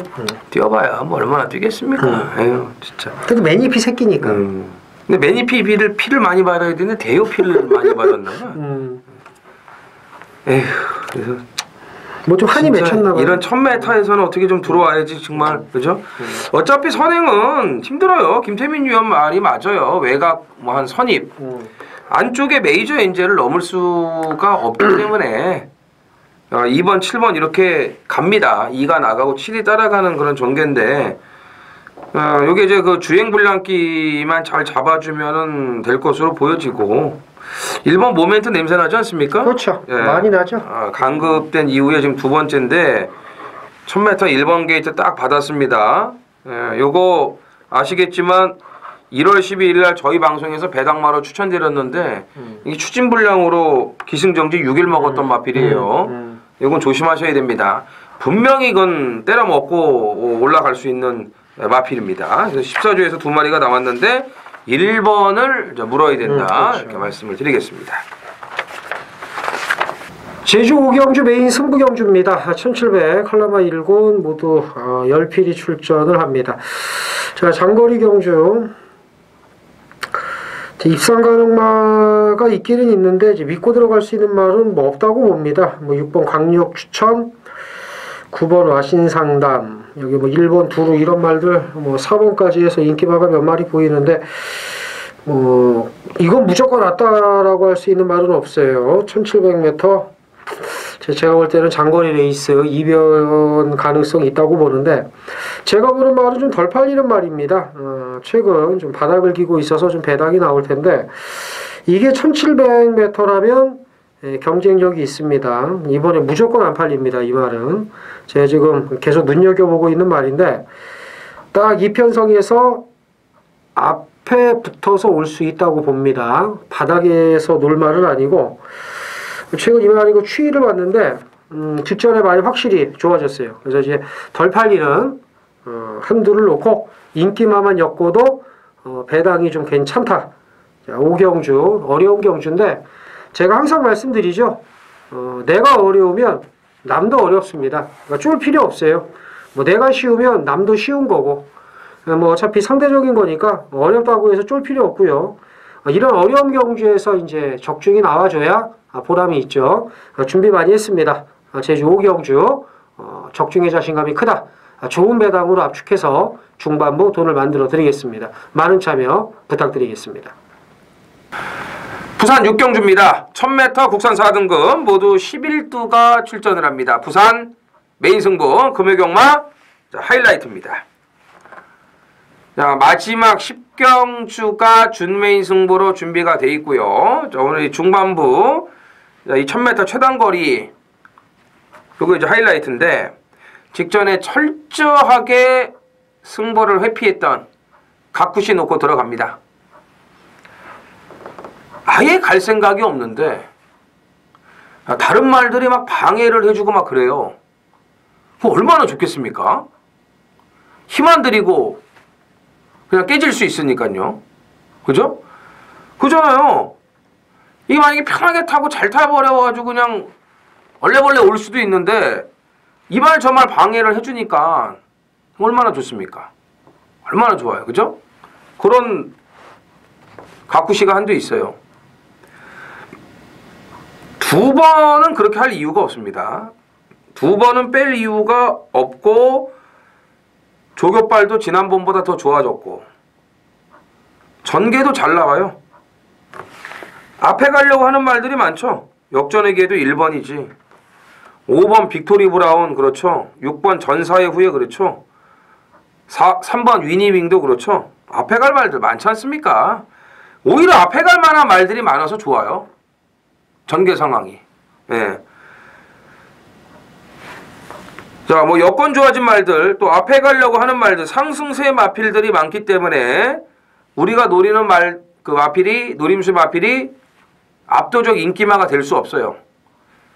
뛰어봐야 뭐 얼마나 뛰겠습니까? 에휴 진짜. 그래도 매니피 새끼니까. 근데 매니피 피를 많이 받아야 되는데 대요 피를 많이 받았나 봐. 에휴 그래서 뭐 좀 한이 맺혔나 봐요. 이런 1000m에서는 어떻게 좀 들어와야지 정말 그죠? 어차피 선행은 힘들어요. 김태민 위원 말이 맞아요. 외곽 뭐 한 선입 안쪽에 메이저 엔젤을 넘을 수가 없기 때문에 2번, 7번 이렇게 갑니다. 2가 나가고 7이 따라가는 그런 전개인데 요게 이제 그 주행 불량기만 잘 잡아주면은 될 것으로 보여지고 1번 모멘트 냄새 나지 않습니까? 그렇죠. 예. 많이 나죠. 강급된 이후에 지금 두 번째인데 1000m 1번 게이트 딱 받았습니다. 요거 아시겠지만 1월 12일 날 저희 방송에서 배당마로 추천드렸는데 이게 추진 불량으로 기승정지 6일 먹었던 마필이에요. 이건 조심하셔야 됩니다. 분명히 이건 때려 먹고 올라갈 수 있는 마필입니다. 14조에서 두 마리가 나왔는데 1번을 물어야 된다. 그렇죠. 이렇게 말씀을 드리겠습니다. 제주 5경주 메인 승부경주입니다. 1700 칼라마 1군 모두 10필이 출전을 합니다. 자, 장거리 경주 입상 가능마가 있기는 있는데 이제 믿고 들어갈 수 있는 말은 뭐 없다고 봅니다. 뭐 6번 강력 추천, 9번 와신상담, 여기 뭐 1번 두루 이런 말들, 뭐 4번까지 해서 인기마가 몇 마리 보이는데 뭐 이건 무조건 왔다라고 할 수 있는 말은 없어요. 1700m 제가 볼 때는 장거리 레이스 이변 가능성이 있다고 보는데 제가 보는 말은 좀 덜 팔리는 말입니다. 최근 좀 바닥을 기고 있어서 좀 배당이 나올 텐데 이게 1700m라면 경쟁력이 있습니다. 이번에 무조건 안 팔립니다. 이 말은 제가 지금 계속 눈여겨보고 있는 말인데 딱 이 편성에서 앞에 붙어서 올 수 있다고 봅니다. 바닥에서 놀 말은 아니고 최근 이 말이고 추이를 봤는데 직전에 많이 확실히 좋아졌어요. 그래서 이제 덜 팔리는 한두를 놓고 인기마만 엮고도 배당이 좀 괜찮다. 자, 오경주 어려운 경주인데 제가 항상 말씀드리죠. 내가 어려우면 남도 어렵습니다. 그러니까 쫄 필요 없어요. 뭐 내가 쉬우면 남도 쉬운 거고 뭐 어차피 상대적인 거니까 어렵다고 해서 쫄 필요 없고요. 이런 어려운 경주에서 이제 적중이 나와줘야 보람이 있죠. 준비 많이 했습니다. 제주 오경주 적중의 자신감이 크다. 좋은 배당으로 압축해서 중반부 돈을 만들어 드리겠습니다. 많은 참여 부탁드리겠습니다. 부산 6경주입니다. 1000m 국산 4등급 모두 11두가 출전을 합니다. 부산 메인 승부 금요경마 하이라이트입니다. 자, 마지막 10경주가 준메인 승부로 준비가 되어 있고요. 자, 오늘 이 중반부 이 1000m 최단거리 요거 이제 하이라이트인데 직전에 철저하게 승부를 회피했던 각구시 놓고 들어갑니다. 아예 갈 생각이 없는데 다른 말들이 막 방해를 해주고 막 그래요. 얼마나 좋겠습니까? 힘 안 들이고 그냥 깨질 수 있으니까요. 그죠? 그잖아요. 이게 만약에 편하게 타고 잘 타버려가지고 그냥 얼레벌레 올 수도 있는데 이 말 저 말 방해를 해주니까 얼마나 좋습니까? 얼마나 좋아요. 그죠? 그런 가쿠시가 한두 있어요. 두 번은 그렇게 할 이유가 없습니다. 두 번은 뺄 이유가 없고 조교빨도 지난번보다 더 좋아졌고 전개도 잘 나와요. 앞에 가려고 하는 말들이 많죠. 역전에게도 1번이지. 5번 빅토리 브라운 그렇죠. 6번 전사의 후예 그렇죠. 3번 위니윙도 그렇죠. 앞에 갈 말들 많지 않습니까? 오히려 앞에 갈 만한 말들이 많아서 좋아요. 전개 상황이. 예. 자, 뭐 여건 좋아진 말들, 또 앞에 가려고 하는 말들, 상승세 마필들이 많기 때문에 우리가 노리는 말, 그 마필이, 노림수 마필이 압도적 인기마가 될 수 없어요.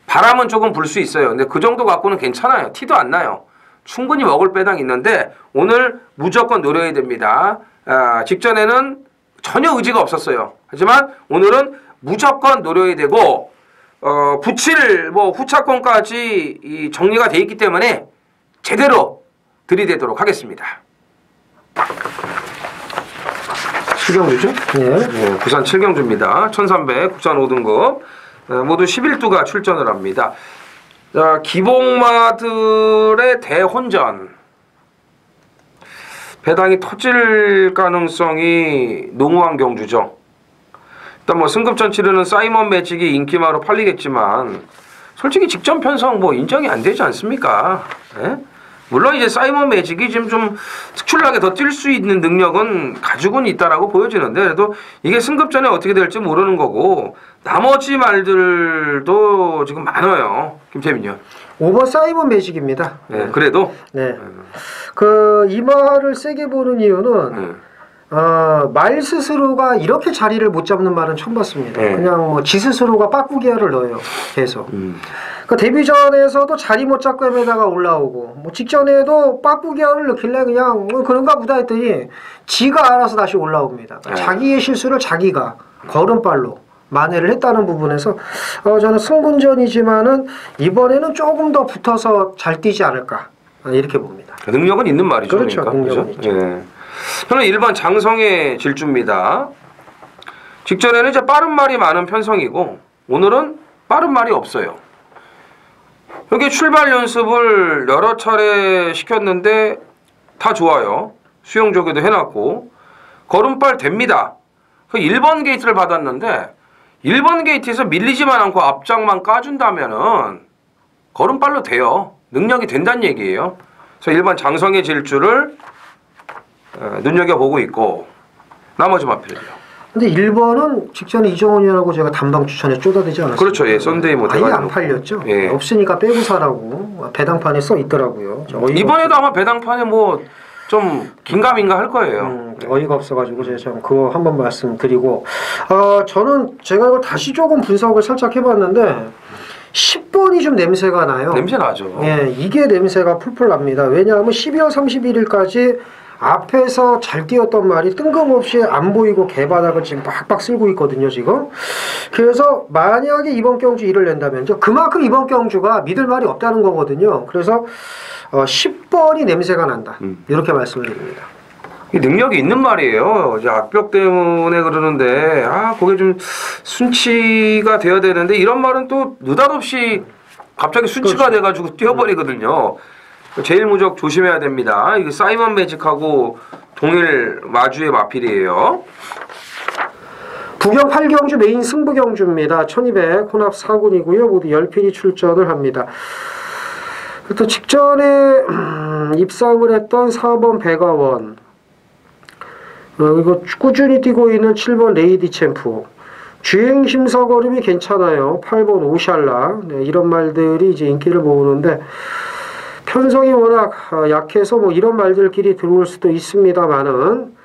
바람은 조금 불 수 있어요. 근데 그 정도 갖고는 괜찮아요. 티도 안 나요. 충분히 먹을 배당 있는데 오늘 무조건 노려야 됩니다. 직전에는 전혀 의지가 없었어요. 하지만 오늘은 무조건 노려야 되고 붙일 뭐 후차권까지 이 정리가 돼 있기 때문에 제대로 들이대도록 하겠습니다. 7경주죠? 네, 부산 7경주입니다. 1300 국산 5등급 모두 11두가 출전을 합니다. 자, 기복마들의 대혼전 배당이 터질 가능성이 농후한 경주죠. 일단 뭐 승급전 치르는 사이먼 매직이 인기마로 팔리겠지만 솔직히 직전 편성 뭐 인정이 안 되지 않습니까? 예? 물론 이제 사이먼 매직이 지금 좀 특출나게 더 뛸 수 있는 능력은 가지고는 있다라고 보여지는데 그래도 이게 승급전에 어떻게 될지 모르는 거고 나머지 말들도 지금 많아요. 김태민요. 5번 사이먼 매직입니다. 네, 그래도 네. 이 말을 세게 보는 이유는 말 스스로가 이렇게 자리를 못 잡는 말은 처음 봤습니다. 그냥 뭐 지 스스로가 빠꾸기야를 넣어요. 계속. 그 데뷔전에서도 자리 못 잡고 에다가 올라오고 뭐 직전에도 빠꾸기야를 넣길래 그냥 뭐 그런가 보다 했더니 지가 알아서 다시 올라옵니다. 그러니까 자기의 실수를 자기가 걸음발로 만회를 했다는 부분에서 저는 승군전이지만은 이번에는 조금 더 붙어서 잘 뛰지 않을까 이렇게 봅니다. 능력은 있는 말이죠. 그렇죠. 그러니까. 능력은 그죠? 있죠. 예. 저는 1번 장성의 질주입니다. 직전에는 이제 빠른 말이 많은 편성이고 오늘은 빠른 말이 없어요. 여기 출발 연습을 여러 차례 시켰는데 다 좋아요. 수영 조교도 해놨고 걸음발 됩니다. 1번 게이트를 받았는데 1번 게이트에서 밀리지만 않고 앞장만 까준다면은 걸음발로 돼요. 능력이 된다는 얘기예요. 그래서 1번 장성의 질주를 눈여겨보고 있고 나머지 마필이요. 근데 1번은 직전에 이정훈이라고 제가 단방 추천에 쏟아대지 않았어요? 그렇죠. 예, 썬데이 뭐 아예 대가리로. 안 팔렸죠. 예. 없으니까 빼고 사라고 배당판에 써 있더라고요. 이번에도 아마 배당판에 뭐 좀 긴가민가 할 거예요. 어이가 없어가지고 제가 좀 그거 한번 말씀드리고 저는 제가 이걸 다시 조금 분석을 살짝 해봤는데 10번이 좀 냄새가 나요. 냄새 나죠. 예, 이게 냄새가 풀풀 납니다. 왜냐하면 12월 31일까지 앞에서 잘 뛰었던 말이 뜬금없이 안 보이고 개바닥을 지금 빡빡 쓸고 있거든요, 지금. 그래서 만약에 이번 경주 일을 낸다면 그만큼 이번 경주가 믿을 말이 없다는 거거든요. 그래서 10번이 냄새가 난다. 이렇게 말씀을 드립니다. 능력이 있는 말이에요. 이제 악벽 때문에 그러는데 그게 좀 순치가 돼야 되는데 이런 말은 또 느닷없이 갑자기 순치가 돼가지고 뛰어버리거든요. 제일 무적 조심해야 됩니다. 이게 사이먼 매직하고 동일 마주의 마필이에요. 부경 8경주 메인 승부 경주입니다. 1200 혼합 4군이고요. 모두 10필이 출전을 합니다. 또 직전에 입상을 했던 4번 백아원, 이거 꾸준히 뛰고 있는 7번 레이디 챔프, 주행 심사 걸음이 괜찮아요. 8번 오샬라. 네, 이런 말들이 이제 인기를 모으는데 편성이 워낙 약해서 뭐 이런 말들끼리 들어올 수도 있습니다만은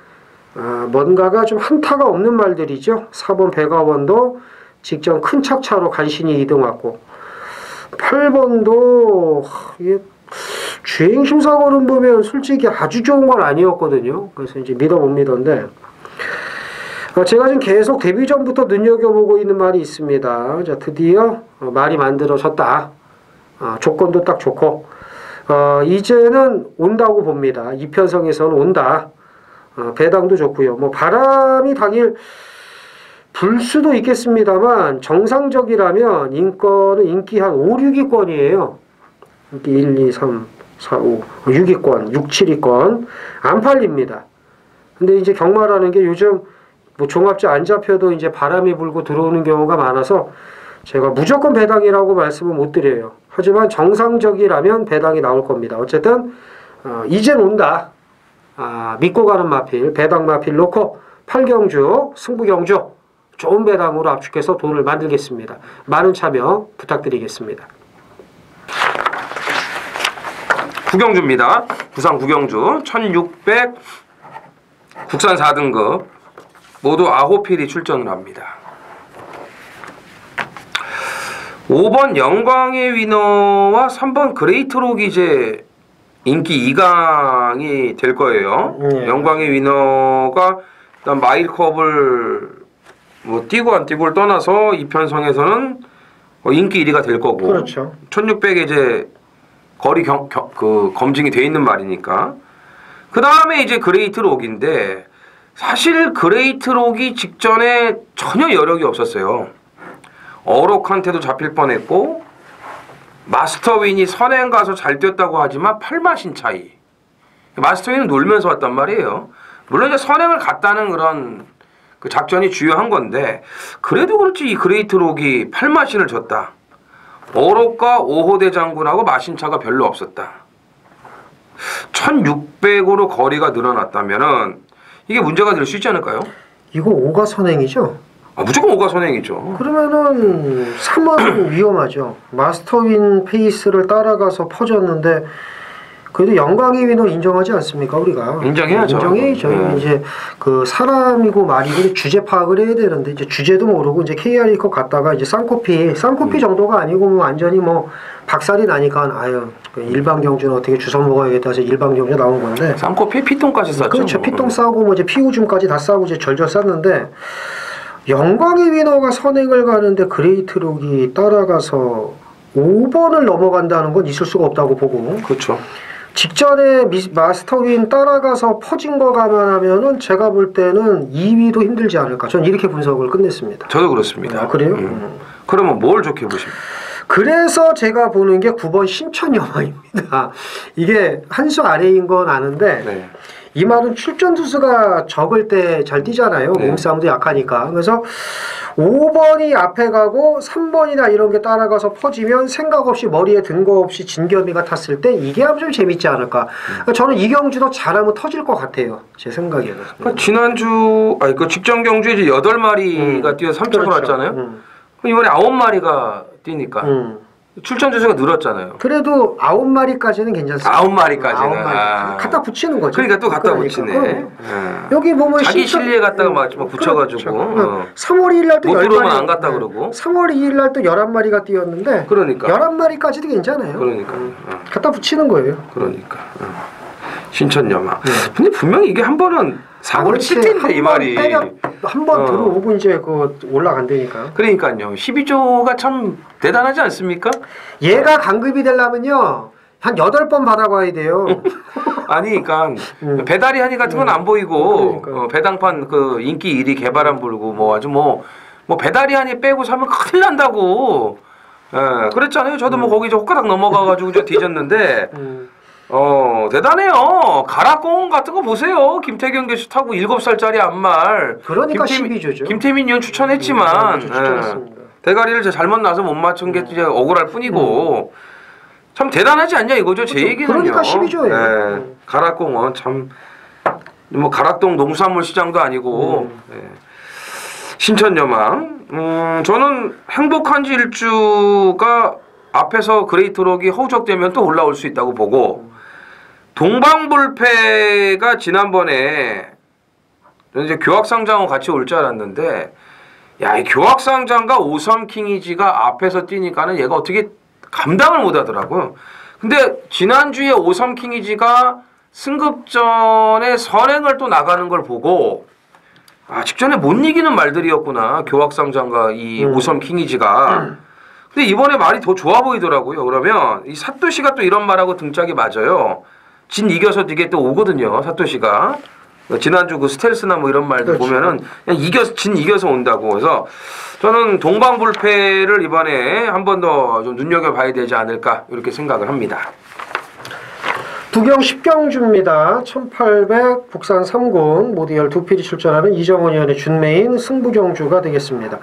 뭔가가 좀 한타가 없는 말들이죠. 4번 백아원도 직전 큰 착차로 간신히 2등 왔고 8번도 이게 주행 심사 걸음 보면 솔직히 아주 좋은 건 아니었거든요. 그래서 이제 믿어봅니다인데 제가 지금 계속 데뷔 전부터 눈여겨보고 있는 말이 있습니다. 자, 드디어 말이 만들어졌다. 조건도 딱 좋고 이제는 온다고 봅니다. 이편성에서는 온다. 배당도 좋고요. 뭐 바람이 당일 불 수도 있겠습니다만 정상적이라면 인권은 인기 한 5, 6위권이에요. 인기 1, 2, 3, 4, 5, 6위권, 6, 7위권 안 팔립니다. 근데 이제 경마라는 게 요즘 뭐 종합제 안 잡혀도 이제 바람이 불고 들어오는 경우가 많아서 제가 무조건 배당이라고 말씀은 못 드려요. 하지만 정상적이라면 배당이 나올 겁니다. 어쨌든 이젠 온다. 믿고 가는 마필, 배당 마필 놓고 8경주, 승부경주 좋은 배당으로 압축해서 돈을 만들겠습니다. 많은 참여 부탁드리겠습니다. 구경주입니다. 부산 구경주 1600 국산 4등급 모두 9필이 출전을 합니다. 5번 영광의 위너와 3번 그레이트록이 이제 인기 2강이 될 거예요. 영광의 위너가 일단 마일컵을 뭐 뛰고 안 뛰고를 떠나서 이편성에서는 인기 1위가 될 거고, 그렇죠. 1600에 이제 거리 검증이 돼 있는 말이니까. 그 다음에 이제 그레이트록인데 사실 그레이트록이 직전에 전혀 여력이 없었어요. 어록한테도 잡힐 뻔했고 마스터윈이 선행 가서 잘 뛰었다고 하지만 8마신 차이. 마스터윈은 놀면서 왔단 말이에요. 물론 이제 선행을 갔다는 그런 그 작전이 주요한 건데 그래도 그렇지 이 그레이트록이 8마신을 졌다. 어록과 5호대 장군하고 마신 차가 별로 없었다. 1600으로 거리가 늘어났다면은 이게 문제가 될 수 있지 않을까요? 이거 5가 선행이죠? 무조건 5가 선행이죠. 그러면은 3은 위험하죠. 마스터윈 페이스를 따라가서 퍼졌는데 그래도 영광의 위너 인정하지 않습니까 우리가? 인정해야죠. 인정해야죠. 이제 그 사람이고 말이고 주제 파악을 해야 되는데 이제 주제도 모르고 이제 KR 컷 갔다가 이제 쌍코피 정도가 아니고 뭐 완전히 뭐 박살이 나니까 그 일반 경주는 어떻게 주워 먹어야겠다 해서 일반 경주 나온 건데. 쌍코피 피똥까지 쌌죠. 그렇죠. 피똥 싸고 뭐 이제 피우줌까지 다 싸고 이제 절절 쌌는데 영광의 위너가 선행을 가는데 그레이트록이 따라가서 5번을 넘어간다는 건 있을 수가 없다고 보고. 그렇죠. 직전에 마스터윈 따라가서 퍼진 거 감안하면은 제가 볼 때는 2위도 힘들지 않을까. 저는 이렇게 분석을 끝냈습니다. 저도 그렇습니다. 아, 그래요? 그러면 뭘 좋게 보십니까? 그래서 제가 보는 게 9번 신천여망입니다. 이게 한 수 아래인 건 아는데 네. 이 말은 출전 투수가 적을 때 잘 뛰잖아요. 네. 몸싸움도 약하니까. 그래서 5번이 앞에 가고 3번이나 이런 게 따라가서 퍼지면 생각 없이 머리에 든 거 없이 진겸이가 탔을 때 이게 아주 좀 재밌지 않을까. 그러니까 저는 이경주도 잘하면 터질 것 같아요. 제 생각에는. 그러니까 지난주 그 직전 경주에 이제 8마리가 뛰어서 3점을 그렇죠. 왔잖아요. 그럼 이번에 9마리가 뛰니까 출전 주수가 늘었잖아요. 그래도 9마리까지는 괜찮습니다. 9마리까지는. 갖다 붙이는 거죠. 그러니까 또 갖다 그러니까. 붙이네. 여기 보면 자기 실리에 갖다가 막 붙여가지고. 그렇죠. 3월 2일 날 또 못 10마리. 들어오면 안 갔다 그러고. 3월 2일 날 또 11마리가 뛰었는데 그러니까. 11마리까지도 괜찮아요. 그러니까. 갖다 붙이는 거예요. 그러니까. 신천여망. 근데 분명히 이게 한 번은 사고를 칠 텐데 이 말이. 한번 들어오고 이제 그 올라간다니까. 그러니까요. 12조가 참 대단하지 않습니까? 얘가 강급이 되려면요. 한 8번 받아가야 돼요. 아니, 그러니까 배다리 하니 같은 건 안 보이고 그러니까. 배당판 그 인기 1위 개발 안 불고 뭐 아주 뭐 배다리 하니 빼고 사면 큰일 난다고. 예, 그랬잖아요. 저도 뭐 거기 저 호가닥 넘어가가지고 저 뒤졌는데. 대단해요. 가락공 같은 거 보세요. 김태경 교수 타고 7살짜리 안말. 그러니까 12조죠. 김태민 의원 추천했지만 추천했습니다. 대가리를 잘못 놔서 못 맞춘 게 이제 억울할 뿐이고 참 대단하지 않냐 이거죠. 제 얘기는요. 그러니까 12조예요. 가락공은 참 뭐 가락동 농수산물 시장도 아니고 신천여망. 저는 행복한지 일주가 앞에서 그레이트록이 허우적되면 또 올라올 수 있다고 보고 동방불패가 지난번에 이제 교학상장하고 같이 올 줄 알았는데 야, 이 교학상장과 오섬킹이지가 앞에서 뛰니까는 얘가 어떻게 감당을 못 하더라고요. 근데 지난주에 오섬킹이지가 승급전에 선행을 또 나가는 걸 보고 직전에 못 이기는 말들이었구나. 교학상장과 이 오섬킹이지가. 근데 이번에 말이 더 좋아 보이더라고요. 그러면 이 사토시가 또 이런 말하고 등짝이 맞아요. 진 이겨서 이게 또 오거든요. 사토시가. 지난주 그 스텔스나 뭐 이런 말들 그렇죠. 보면은 그냥 진 이겨서 온다고. 그래서 저는 동방불패를 이번에 한 번 더 좀 눈여겨봐야 되지 않을까 이렇게 생각을 합니다. 부경 10경주입니다. 1800 국산 3군 모두 12필이 출전하는 이정원 의원의 준메인 승부경주가 되겠습니다.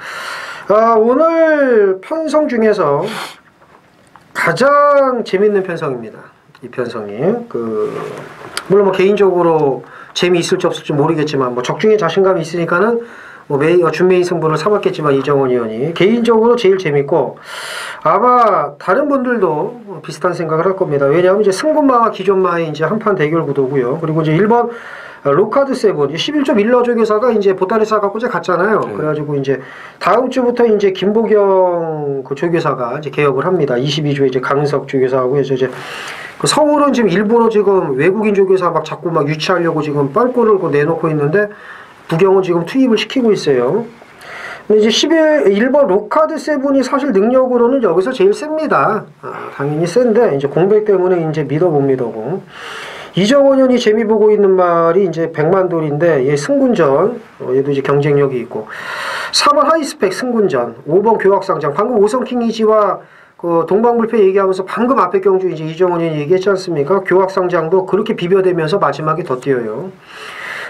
오늘 편성 중에서 가장 재밌는 편성입니다. 이 편성이 물론 뭐 개인적으로 재미있을지 없을지 모르겠지만 뭐 적중에 자신감이 있으니까는 준메인 승부를 삼았겠지만 이정원 의원이 개인적으로 제일 재밌고 아마 다른 분들도 비슷한 생각을 할 겁니다. 왜냐하면 이제 승군마와 기존마의 이제 한판 대결 구도고요. 그리고 이제 1번 로카드 세븐 11조 밀러 조교사가 이제 보따리 싸갖고 이제 갔잖아요. 그래가지고 이제 다음 주부터 이제 김보경 그 조교사가 이제 개업을 합니다. 22조에 이제 강석 조교사하고 이제 그 서울은 지금 일부러 지금 외국인 조교사 막 자꾸 막 유치하려고 지금 빵꾸를 내놓고 있는데 부경은 지금 투입을 시키고 있어요. 근데 이제 1번 로카드 세븐이 사실 능력으로는 여기서 제일 셉니다. 당연히 센데 이제 공백 때문에 이제 믿어봅니다고. 이정원 의원이 재미 보고 있는 말이 이제 백만돌인데 얘 승군전 얘도 이제 경쟁력이 있고 4번 하이스펙 승군전 5번 교학상장 방금 오성킹이지와 그 동방불패 얘기하면서 방금 앞에 경주 이제 이정원 의원이 얘기했지 않습니까? 교학상장도 그렇게 비벼대면서 마지막에 더 뛰어요.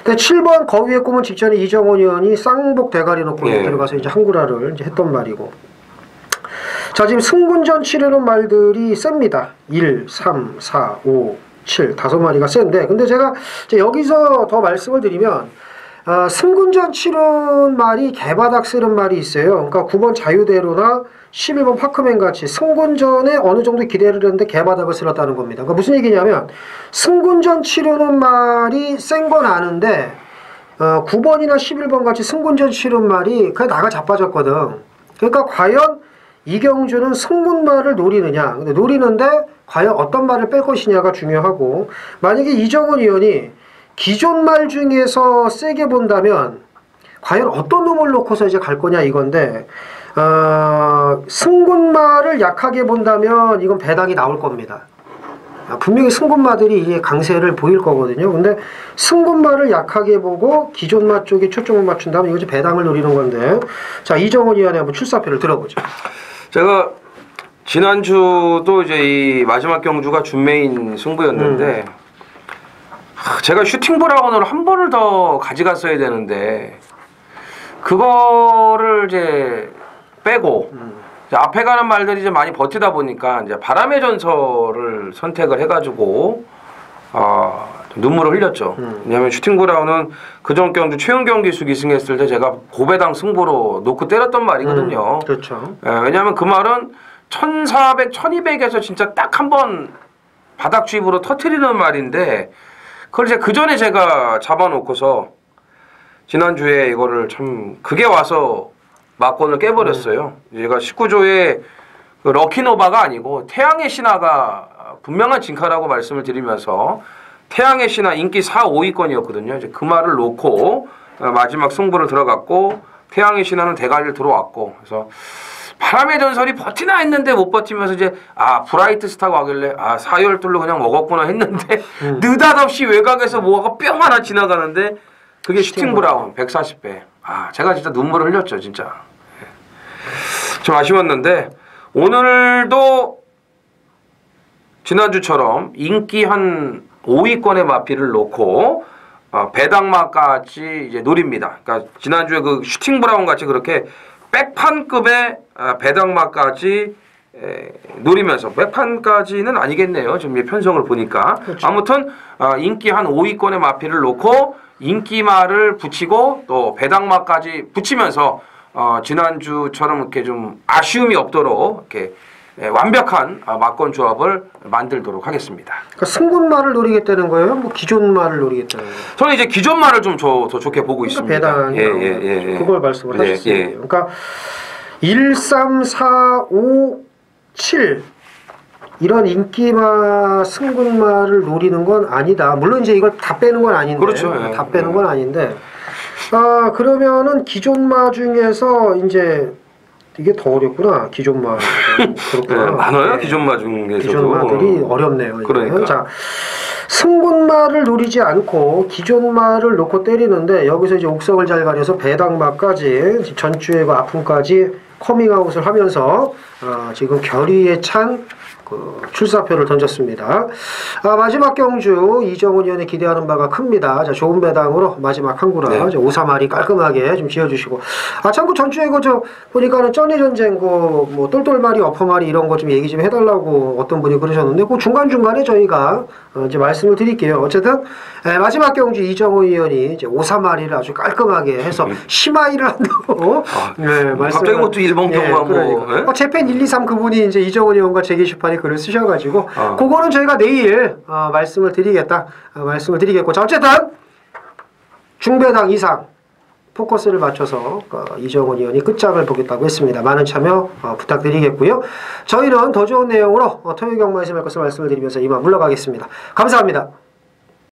근데 7번 거위의 꿈은 직전에 이정원 의원이 쌍복 대가리 놓고 들어가서 이제 한구라를 이제 했던 말이고. 자, 지금 승군전 치르는 말들이 셉니다. 1, 3, 4, 5, 7, 5마리가 센데. 근데 제가 이제 여기서 더 말씀을 드리면, 승군전 치른 말이 개바닥 쓰는 말이 있어요. 그러니까 9번 자유대로나 11번 파크맨 같이 승군전에 어느 정도 기대를 했는데 개바닥을 쓸었다는 겁니다. 그러니까 무슨 얘기냐면 승군전 치르는 말이 센 건 아는데 9번이나 11번 같이 승군전 치르는 말이 그냥 나가 자빠졌거든. 그러니까 과연 이경주는 승군말을 노리느냐. 근데 노리는데 과연 어떤 말을 뺄 것이냐가 중요하고 만약에 이정원 의원이 기존 말 중에서 세게 본다면 과연 어떤 놈을 놓고서 이제 갈 거냐 이건데 승군말을 약하게 본다면 이건 배당이 나올 겁니다. 분명히 승군마들이 이게 강세를 보일 거거든요. 근데 승군마를 약하게 보고 기존마 쪽에 초점을 맞춘다면 이거 이제 배당을 노리는 건데, 자 이정훈 위원의 한번 출사표를 들어보죠. 제가 지난주도 이제 이 마지막 경주가 준메인 승부였는데 제가 슈팅 브라운을 한 번을 더 가져갔어야 되는데 그거를 이제 빼고 이제 앞에 가는 말들이 이제 많이 버티다 보니까 이제 바람의 전설을 선택을 해가지고 좀 눈물을 흘렸죠. 왜냐하면 슈팅 브라운은 그전 경주 최은경 기수 기승했을 때 제가 고배당 승부로 놓고 때렸던 말이거든요. 그렇죠. 왜냐하면 그 말은 1400, 1200에서 진짜 딱 한 번 바닥 주입으로 터트리는 말인데 그걸 이제 그 전에 제가 잡아놓고서 지난주에 이거를 참 그게 와서 막권을 깨버렸어요. 제가 19조에 그 럭키노바가 아니고 태양의 신화가 분명한 진카라고 말씀을 드리면서 태양의 신화 인기 4, 5위권이었거든요. 이제 그 말을 놓고 마지막 승부를 들어갔고 태양의 신화는 대가리를 들어왔고 그래서 바람의 전설이 버티나 했는데 못 버티면서 이제 브라이트 스타가 하길래 사열둘로 그냥 먹었구나 했는데 느닷없이 외곽에서 뭐가 뿅 하나 지나가는데 그게 슈팅 브라운 140배. 제가 진짜 눈물을 흘렸죠, 진짜. 좀 아쉬웠는데 오늘도 지난주처럼 인기 한 5위권의 마피를 놓고 배당마까지 이제 노립니다. 그러니까 지난주에 그 슈팅 브라운 같이 그렇게 백판급의 배당마까지 노리면서 백판까지는 아니겠네요. 지금 편성을 보니까. 그렇죠. 아무튼 인기 한 5위권의 마피를 놓고 인기마를 붙이고 또 배당마까지 붙이면서 지난주처럼 이렇게 좀 아쉬움이 없도록 이렇게 완벽한 막권 조합을 만들도록 하겠습니다. 그러니까 승군마를 노리겠다는 거예요? 뭐 기존마를 노리겠다는 거예요? 저는 이제 기존마를 좀 더 좋게 보고 그러니까 있습니다. 배당이 그걸 말씀을 하셨어요. 그러니까 1, 3, 4, 5, 7 이런 인기마 승군마를 노리는 건 아니다. 물론 이제 이걸 다 빼는 건 아닌데, 그렇죠. 다 빼는 건 아닌데, 그러면은 기존마 중에서 이제 이게 더 어렵구나. 기존마. 그렇구나. 많아요. 기존마 중에서도. 기존마들이 어렵네요. 이제. 그러니까. 자, 승군마를 노리지 않고 기존마를 놓고 때리는데 여기서 이제 옥석을 잘 가려서 배당마까지 전주의 그 아픔까지 커밍아웃을 하면서 지금 결의에 찬 그 출사표를 던졌습니다. 마지막 경주 이정훈 의원이 기대하는 바가 큽니다. 자, 좋은 배당으로 마지막 한 구라 5사마리 깔끔하게 좀 지어주시고 참고 전주에 저 보니까는 쩐의 전쟁 뭐 똘똘마리 어퍼마리 이런 거 좀 얘기 좀 해달라고 어떤 분이 그러셨는데 그 중간중간에 저희가 이제 말씀을 드릴게요. 어쨌든 마지막 경주 이정훈 의원이 이제 5사마리를 아주 깔끔하게 해서 심하이를 한다고 갑자기 뭐 또 일본경마 그러니까. 재팬 1, 2, 3 그분이 이제 이정훈 의원과 제 게시판에 글을 쓰셔가지고 그거는 저희가 내일 말씀을 드리겠고 자 어쨌든 중배당 이상 포커스를 맞춰서 이정훈 의원이 끝장을 보겠다고 했습니다. 많은 참여 부탁드리겠고요. 저희는 더 좋은 내용으로 토요일 경마에서 뵐 것을 말씀을 드리면서 이만 물러가겠습니다. 감사합니다.